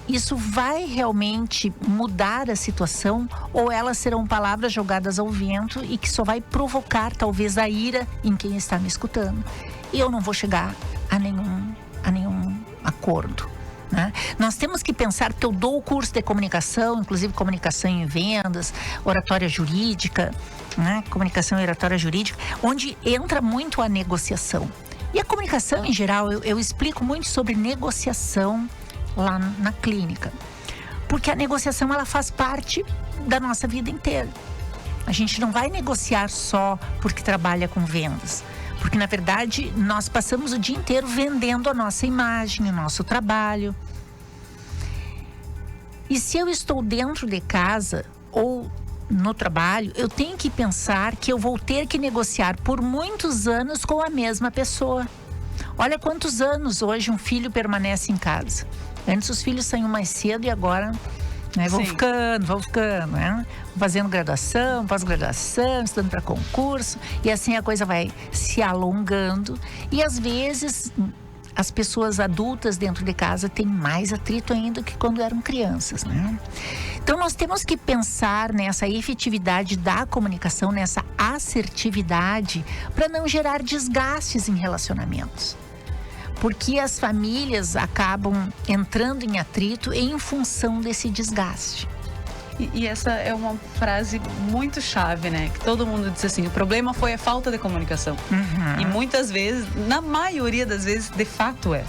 isso vai realmente mudar a situação ou elas serão palavras jogadas ao vento e que só vai provocar talvez a ira em quem está me escutando. E eu não vou chegar a nenhum acordo. Né? Nós temos que pensar que eu dou o curso de comunicação, inclusive comunicação em vendas, oratória jurídica, né? Comunicação e oratória jurídica, onde entra muito a negociação. E a comunicação em geral, eu explico muito sobre negociação lá na clínica, porque a negociação ela faz parte da nossa vida inteira. A gente não vai negociar só porque trabalha com vendas. Porque, na verdade, nós passamos o dia inteiro vendendo a nossa imagem, o nosso trabalho. E se eu estou dentro de casa ou no trabalho, eu tenho que pensar que eu vou ter que negociar por muitos anos com a mesma pessoa. Olha quantos anos hoje um filho permanece em casa. Antes os filhos saíam mais cedo e agora... né, vão ficando, né? Fazendo graduação, pós-graduação, estudando para concurso. E assim a coisa vai se alongando. E às vezes as pessoas adultas dentro de casa têm mais atrito ainda que quando eram crianças, né? Então nós temos que pensar nessa efetividade da comunicação, nessa assertividade, para não gerar desgastes em relacionamentos. Porque as famílias acabam entrando em atrito em função desse desgaste. E essa é uma frase muito chave, né? Que todo mundo diz assim, o problema foi a falta de comunicação. E muitas vezes, na maioria das vezes, de fato é.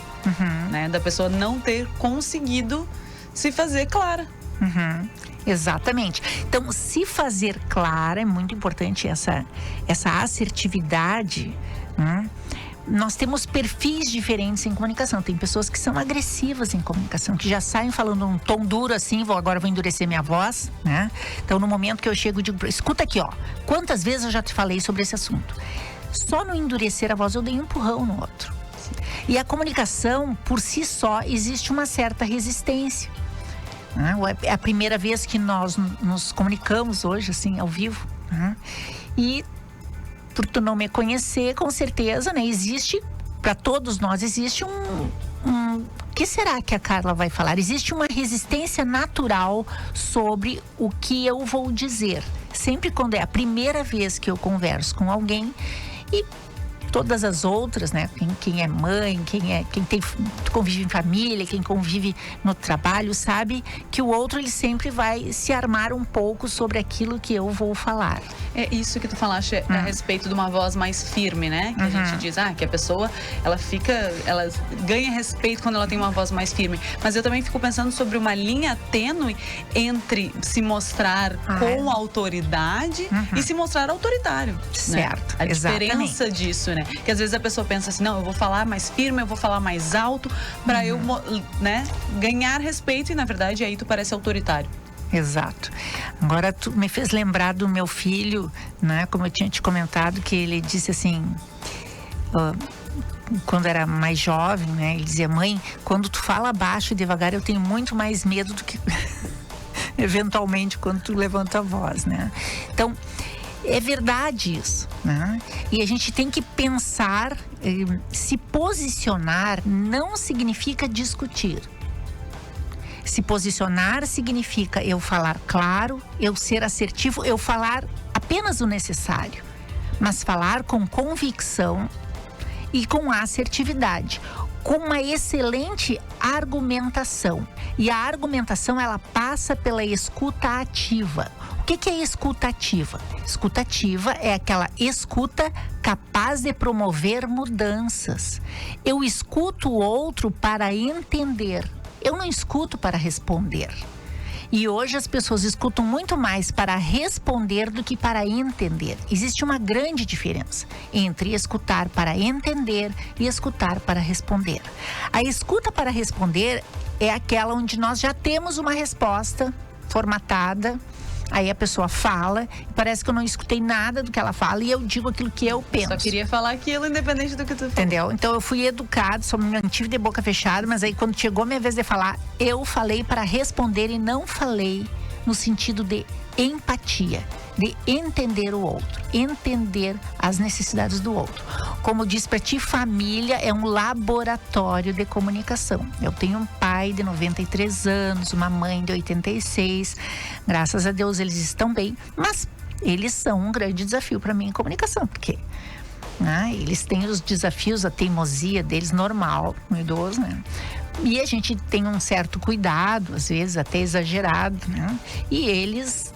Né? Da pessoa não ter conseguido se fazer clara. Exatamente. Então, se fazer clara, é muito importante essa assertividade, né? nós temos perfis diferentes em comunicação. Tem pessoas que são agressivas em comunicação, que já saem falando um tom duro assim, agora vou endurecer minha voz, né? Então, no momento que eu chego, eu digo, escuta aqui, ó, quantas vezes eu já te falei sobre esse assunto? Só no endurecer a voz eu dei um empurrão no outro. E a comunicação, por si só, existe uma certa resistência. É a primeira vez que nós nos comunicamos hoje, assim, ao vivo, né? E por tu não me conhecer, com certeza, né? Existe, para todos nós, existe o que será que a Carla vai falar? Existe uma resistência natural sobre o que eu vou dizer. Sempre quando é a primeira vez que eu converso com alguém, e todas as outras, né? Quem é mãe, quem convive em família, quem convive no trabalho, sabe que o outro, ele sempre vai se armar um pouco sobre aquilo que eu vou falar. É isso que tu falaste a respeito de uma voz mais firme, né? Que a gente diz, que a pessoa, ela ganha respeito quando ela tem uma voz mais firme. Mas eu também fico pensando sobre uma linha tênue entre se mostrar com autoridade e se mostrar autoritário. Certo, né? A diferença exatamente disso, né? Que às vezes a pessoa pensa assim, não, eu vou falar mais firme, eu vou falar mais alto para eu, né, ganhar respeito, e na verdade aí tu parece autoritário. Exato. Agora tu me fez lembrar do meu filho, né? Como eu tinha te comentado, que ele disse assim, quando era mais jovem, né? Ele dizia, mãe, quando tu fala baixo e devagar, eu tenho muito mais medo do que eventualmente quando tu levanta a voz, né? Então, é verdade isso, né? E a gente tem que pensar, se posicionar não significa discutir. Se posicionar significa eu falar claro, eu ser assertivo, eu falar apenas o necessário, mas falar com convicção e com assertividade, com uma excelente argumentação. E a argumentação, ela passa pela escuta ativa. O que é escuta ativa? Escuta ativa é aquela escuta capaz de promover mudanças. Eu escuto o outro para entender. Eu não escuto para responder. E hoje as pessoas escutam muito mais para responder do que para entender. Existe uma grande diferença entre escutar para entender e escutar para responder. A escuta para responder é aquela onde nós já temos uma resposta formatada. Aí a pessoa fala, e parece que eu não escutei nada do que ela fala e eu digo aquilo que eu penso. Só queria falar aquilo independente do que tu falou. Entendeu? Então eu fui educado, só me mantive de boca fechada, mas aí quando chegou a minha vez de falar, eu falei para responder e não falei no sentido de empatia, de entender o outro, entender as necessidades do outro. Como eu disse para ti, família é um laboratório de comunicação. Eu tenho um pai de 93 anos, uma mãe de 86. Graças a Deus eles estão bem, mas eles são um grande desafio para mim em comunicação, porque eles têm os desafios, a teimosia deles normal no idoso, né? E a gente tem um certo cuidado, às vezes até exagerado, né? E eles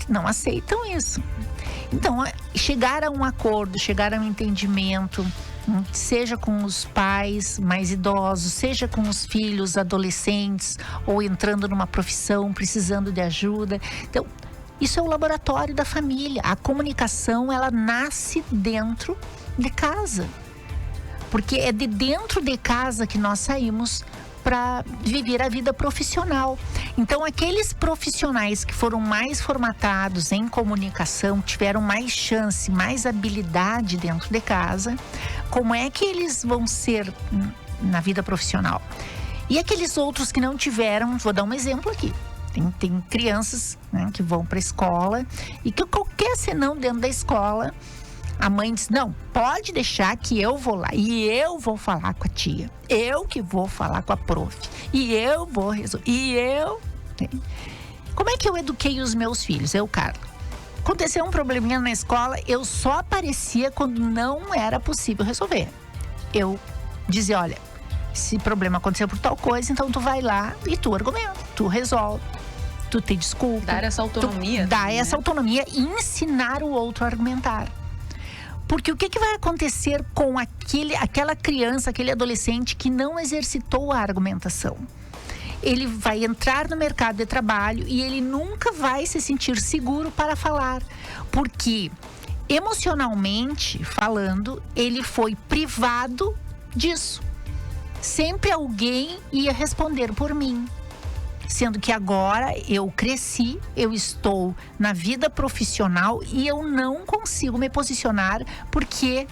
não aceitam isso. Então, chegar a um acordo, chegar a um entendimento, seja com os pais mais idosos, seja com os filhos adolescentes ou entrando numa profissão, precisando de ajuda. Então, isso é o laboratório da família. A comunicação, ela nasce dentro de casa. Porque é de dentro de casa que nós saímos para viver a vida profissional. Então, aqueles profissionais que foram mais formatados em comunicação, tiveram mais chance, mais habilidade dentro de casa, como é que eles vão ser na vida profissional? E aqueles outros que não tiveram, vou dar um exemplo aqui. Tem crianças, né, que vão para a escola e que qualquer senão dentro da escola, a mãe diz, não, pode deixar que eu vou lá e eu vou falar com a tia. Eu que vou falar com a prof. E eu vou resolver. E eu... Como é que eu eduquei os meus filhos? Carla. Aconteceu um probleminha na escola, eu só aparecia quando não era possível resolver. Eu dizia, olha, esse problema aconteceu por tal coisa, então tu vai lá e tu argumenta, tu resolve, tu te desculpa. Dar essa autonomia. Dar essa autonomia e ensinar o outro a argumentar. Porque o que vai acontecer com aquela criança, aquele adolescente que não exercitou a argumentação? Ele vai entrar no mercado de trabalho e ele nunca vai se sentir seguro para falar. Porque emocionalmente falando, ele foi privado disso. Sempre alguém ia responder por mim. Sendo que agora eu cresci, eu estou na vida profissional e eu não consigo me posicionar porque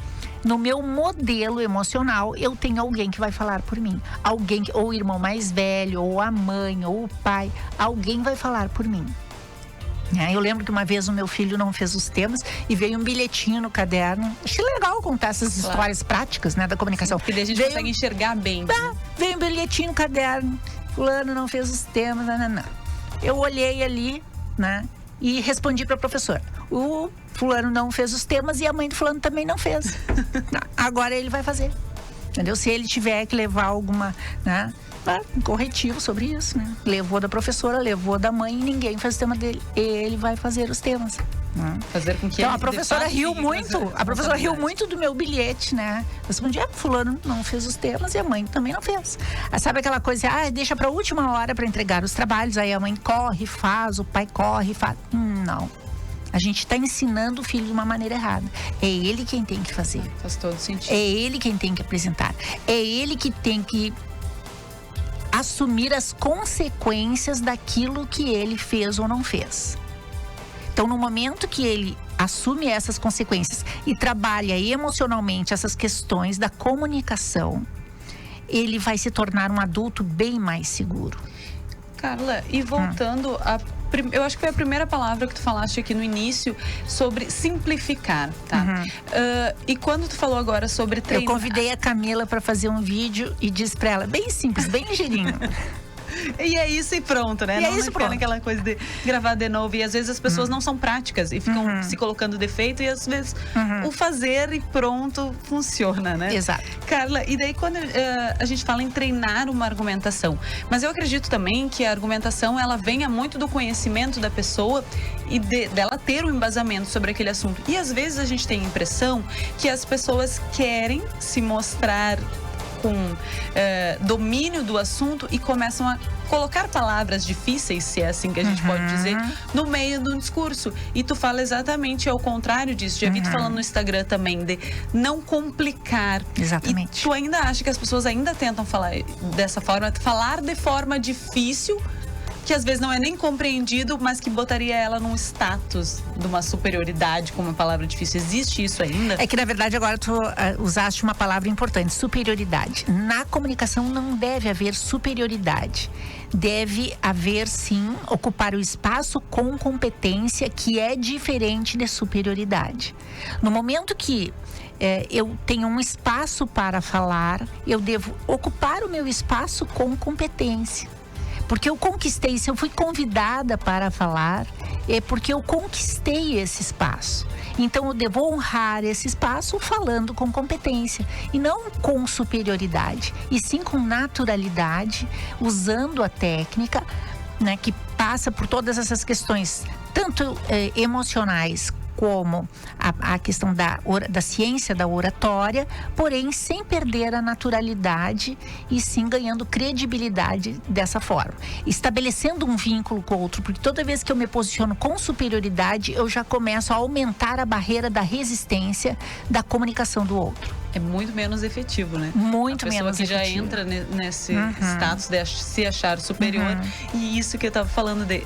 no meu modelo emocional eu tenho alguém que vai falar por mim. Alguém, ou o irmão mais velho, ou a mãe, ou o pai, alguém vai falar por mim. Eu lembro que uma vez o meu filho não fez os temas e veio um bilhetinho no caderno. Achei legal contar essas histórias práticas, né, da comunicação. Sim, porque daí a gente consegue enxergar bem. Veio um bilhetinho no caderno. Fulano não fez os temas, não. Eu olhei ali, né, e respondi para a professora. O fulano não fez os temas e a mãe do fulano também não fez. Agora ele vai fazer. Entendeu? Se ele tiver que levar alguma, né, um corretivo sobre isso, né? Levou da professora, levou da mãe e ninguém fez o tema dele. Ele vai fazer os temas. Fazer com que então a professora riu muito. A professora riu muito do meu bilhete, né? Eu respondi, fulano não fez os temas e a mãe também não fez. Sabe aquela coisa, deixa pra última hora pra entregar os trabalhos, aí a mãe corre, faz, o pai corre, faz. Não. A gente está ensinando o filho de uma maneira errada. É ele quem tem que fazer. Faz todo sentido. É ele quem tem que apresentar. É ele que tem que assumir as consequências daquilo que ele fez ou não fez. Então, no momento que ele assume essas consequências e trabalha emocionalmente essas questões da comunicação, ele vai se tornar um adulto bem mais seguro. Carla, e voltando eu acho que foi a primeira palavra que tu falaste aqui no início sobre simplificar, tá? E quando tu falou agora sobre treinar... Eu convidei a Camila para fazer um vídeo e disse para ela, bem simples, bem ligeirinho. E é isso e pronto, né? Não fica naquela coisa de gravar de novo. E às vezes as pessoas não são práticas e ficam se colocando defeito. E às vezes o fazer e pronto funciona, né? Exato. Carla, e daí quando a gente fala em treinar uma argumentação, mas eu acredito também que a argumentação ela venha muito do conhecimento da pessoa e dela ter um embasamento sobre aquele assunto. E às vezes a gente tem a impressão que as pessoas querem se mostrar com domínio do assunto e começam a colocar palavras difíceis, se é assim que a gente pode dizer, no meio do discurso. E tu fala exatamente ao contrário disso. Já vi tu falando no Instagram também, de não complicar. Exatamente. E tu ainda acha que as pessoas ainda tentam falar dessa forma, falar de forma difícil, que às vezes não é nem compreendido, mas que botaria ela num status de uma superioridade com uma palavra difícil. Existe isso ainda? É que, na verdade, agora tu usaste uma palavra importante, superioridade. Na comunicação não deve haver superioridade. Deve haver, sim, ocupar o espaço com competência, que é diferente de superioridade. No momento que eu tenho um espaço para falar, eu devo ocupar o meu espaço com competência. Porque eu conquistei, se eu fui convidada para falar, é porque eu conquistei esse espaço. Então, eu devo honrar esse espaço falando com competência. E não com superioridade, e sim com naturalidade, usando a técnica, né, que passa por todas essas questões, tanto emocionais, como a questão da ciência da oratória, porém sem perder a naturalidade e sim ganhando credibilidade dessa forma. Estabelecendo um vínculo com o outro, porque toda vez que eu me posiciono com superioridade, eu já começo a aumentar a barreira da resistência da comunicação do outro. É muito menos efetivo, né? Muito menos efetivo. A pessoa que já entra nesse status de se achar superior. E isso que eu tava falando de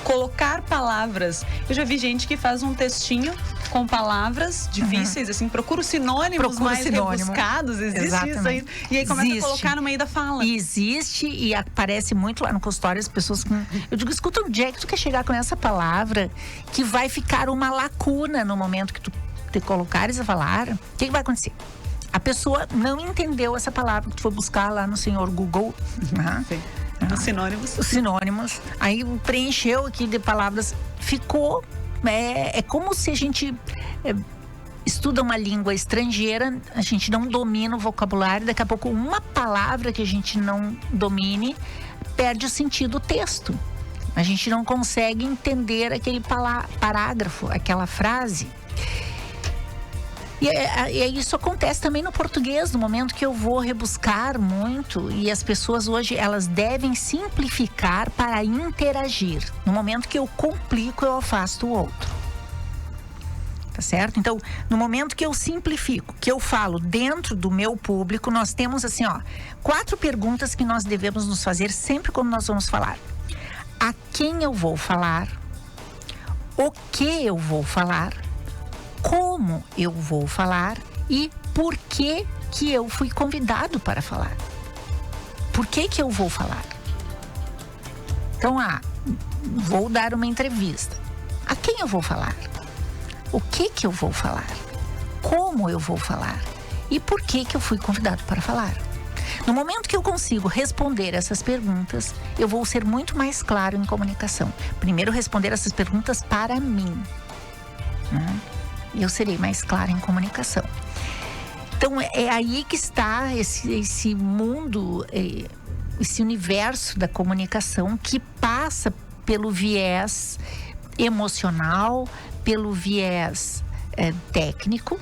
colocar palavras. Eu já vi gente que faz um textinho com palavras difíceis, assim, procura os sinônimos rebuscados. Existe Exatamente. Isso aí. E aí começa a colocar no meio da fala. Existe e aparece muito lá no consultório as pessoas com... Eu digo, escuta, onde é que tu quer chegar com essa palavra que vai ficar uma lacuna no momento que tu te colocares a falar? O que vai acontecer? A pessoa não entendeu essa palavra que tu foi buscar lá no senhor Google. Sim. Os sinônimos. Os sinônimos. Aí preencheu aqui de palavras. Ficou... É como se a gente estuda uma língua estrangeira, a gente não domina o vocabulário, daqui a pouco uma palavra que a gente não domine perde o sentido do texto. A gente não consegue entender aquele parágrafo, aquela frase. E isso acontece também no português, no momento que eu vou rebuscar muito, e as pessoas hoje, elas devem simplificar para interagir. No momento que eu complico, eu afasto o outro. tá certo? Então, no momento que eu simplifico, que eu falo dentro do meu público, nós temos assim, 4 perguntas que nós devemos nos fazer sempre quando nós vamos falar. A quem eu vou falar? O que eu vou falar? Como eu vou falar? E por que eu fui convidado para falar? Por que eu vou falar? Então, vou dar uma entrevista. A quem eu vou falar? O que eu vou falar? Como eu vou falar? E por que eu fui convidado para falar? No momento que eu consigo responder essas perguntas, eu vou ser muito mais claro em comunicação. Primeiro, responder essas perguntas para mim, né? Eu serei mais claro em comunicação. Então, é aí que está esse mundo, esse universo da comunicação que passa pelo viés emocional, pelo viés técnico,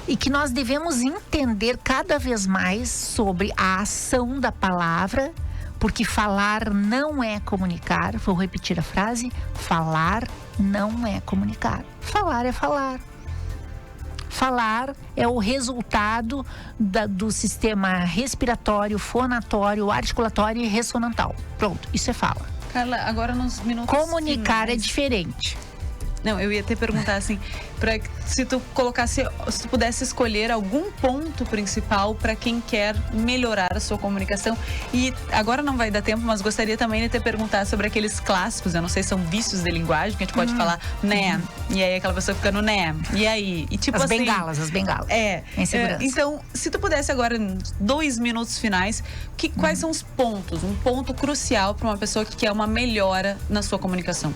e que nós devemos entender cada vez mais sobre a ação da palavra, porque falar não é comunicar. Vou repetir a frase: falar não é comunicar. Falar é falar. Falar é o resultado do sistema respiratório, fonatório, articulatório e ressonantal. Pronto, isso é fala. Carla, agora nos minutos comunicar finais. É diferente. Não, eu ia até perguntar assim, se tu pudesse escolher algum ponto principal para quem quer melhorar a sua comunicação. E agora não vai dar tempo, mas gostaria também de te perguntar sobre aqueles clássicos, eu não sei se são vícios de linguagem, que a gente pode falar, né? E aí aquela pessoa fica no né? E aí? E tipo as assim, bengalas. Em segurança. Então, se tu pudesse agora, em 2 minutos finais, quais são os pontos? Um ponto crucial para uma pessoa que quer uma melhora na sua comunicação.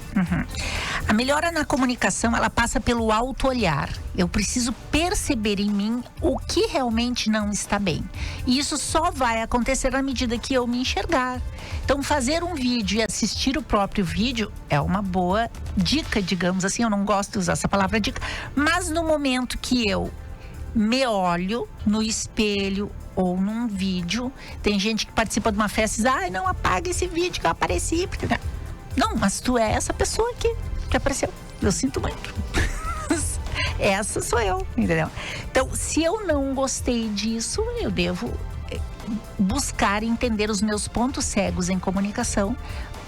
A melhora na comunicação, ela passa pelo auto-olhar. Eu preciso perceber em mim o que realmente não está bem. E isso só vai acontecer na medida que eu me enxergar. Então, fazer um vídeo e assistir o próprio vídeo é uma boa dica, digamos assim. Eu não gosto de usar essa palavra dica, mas no momento que eu me olho no espelho ou num vídeo, tem gente que participa de uma festa e diz: ai, não apaga esse vídeo que eu apareci. Não, mas tu é essa pessoa que apareceu. Eu sinto muito. Essa sou eu, entendeu? Então, se eu não gostei disso, eu devo buscar entender os meus pontos cegos em comunicação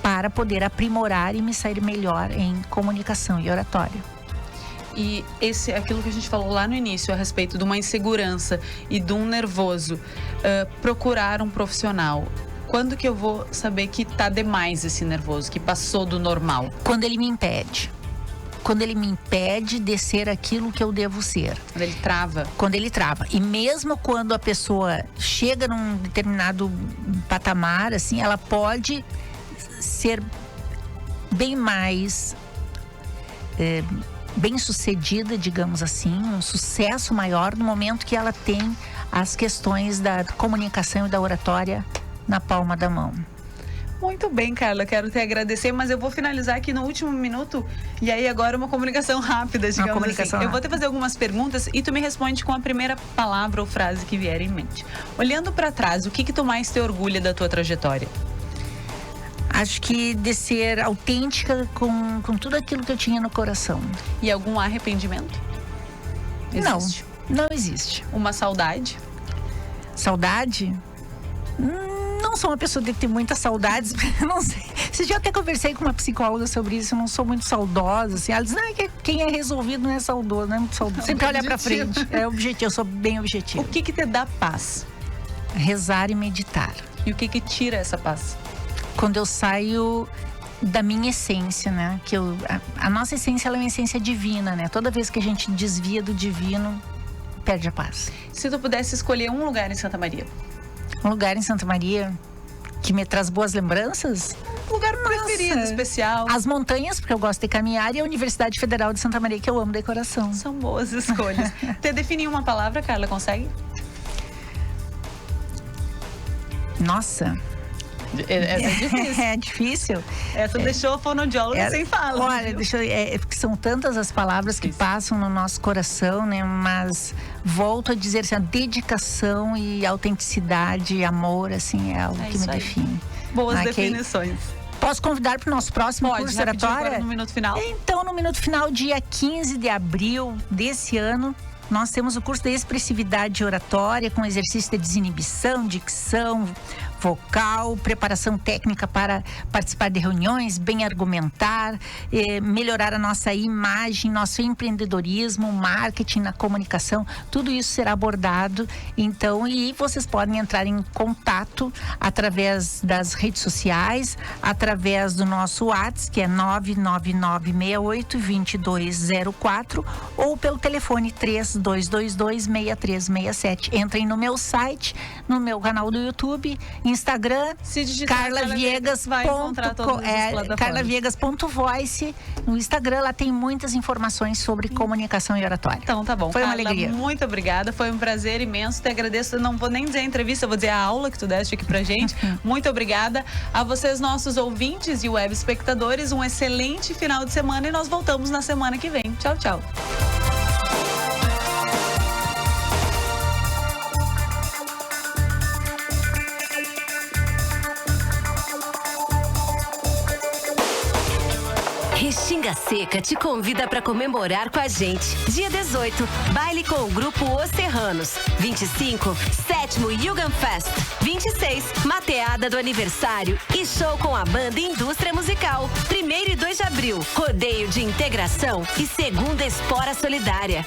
para poder aprimorar e me sair melhor em comunicação e oratório. E aquilo que a gente falou lá no início a respeito de uma insegurança e de um nervoso, procurar um profissional. Quando que eu vou saber que tá demais esse nervoso, que passou do normal? Quando ele me impede. Quando ele me impede de ser aquilo que eu devo ser. Quando ele trava. Quando ele trava. E mesmo quando a pessoa chega num determinado patamar, assim, ela pode ser bem mais bem-sucedida, digamos assim, um sucesso maior no momento que ela tem as questões da comunicação e da oratória na palma da mão. Muito bem, Carla, quero te agradecer, mas eu vou finalizar aqui no último minuto, e aí agora uma comunicação rápida, digamos assim. Eu vou te fazer algumas perguntas e tu me responde com a primeira palavra ou frase que vier em mente. Olhando para trás, o que tu mais te orgulha da tua trajetória? Acho que de ser autêntica com tudo aquilo que eu tinha no coração. E algum arrependimento? Existe? Não existe. Uma saudade? Saudade? Não sou uma pessoa que tem muitas saudades, não sei. Esse dia eu até conversei com uma psicóloga sobre isso, eu não sou muito saudosa, assim. Ela diz, que quem é resolvido não é saudoso, não é muito saudoso. Sempre olhar pra frente. É objetivo, eu sou bem objetivo. O que te dá paz? Rezar e meditar. E o que tira essa paz? Quando eu saio da minha essência, né? A nossa essência, ela é uma essência divina, né? Toda vez que a gente desvia do divino, perde a paz. Se tu pudesse escolher um lugar em Santa Maria? Um lugar em Santa Maria que me traz boas lembranças? Um lugar preferido, especial? As montanhas, porque eu gosto de caminhar, e a Universidade Federal de Santa Maria, que eu amo de coração. São boas escolhas. Te definir uma palavra, Carla, consegue? Nossa. Essa é difícil. É difícil. Essa deixou a fonoaudióloga sem fala. Olha, porque são tantas as palavras que passam no nosso coração, né? Mas volto a dizer assim, a dedicação e autenticidade, amor, assim, é algo que me define. Boas definições. Posso convidar para o nosso próximo curso de oratória? No minuto final. Então, no minuto final, dia 15 de abril desse ano, nós temos o curso de expressividade de oratória, com exercício de desinibição, dicção, vocal, preparação técnica para participar de reuniões, bem argumentar, melhorar a nossa imagem, nosso empreendedorismo, marketing, na comunicação, tudo isso será abordado. Então, e vocês podem entrar em contato através das redes sociais, através do nosso WhatsApp, que é 99968-2204, ou pelo telefone 3222-6367. Entrem no meu site, no meu canal do YouTube, Instagram, carlaviegas.voice. No Instagram, lá tem muitas informações sobre comunicação e oratória. Então, tá bom. Foi uma Carla, alegria. muito obrigada. Foi um prazer imenso. Te agradeço. Eu não vou nem dizer a entrevista, eu vou dizer a aula que tu deste aqui pra gente. Muito obrigada. A vocês, nossos ouvintes e web espectadores, um excelente final de semana e nós voltamos na semana que vem. Tchau, tchau. Restinga Seca te convida para comemorar com a gente. Dia 18, baile com o grupo Os Serranos. 25, 7º Jugendfest. 26, mateada do aniversário e show com a banda Indústria Musical. 1º e 2 de abril, rodeio de integração e segunda Espora Solidária.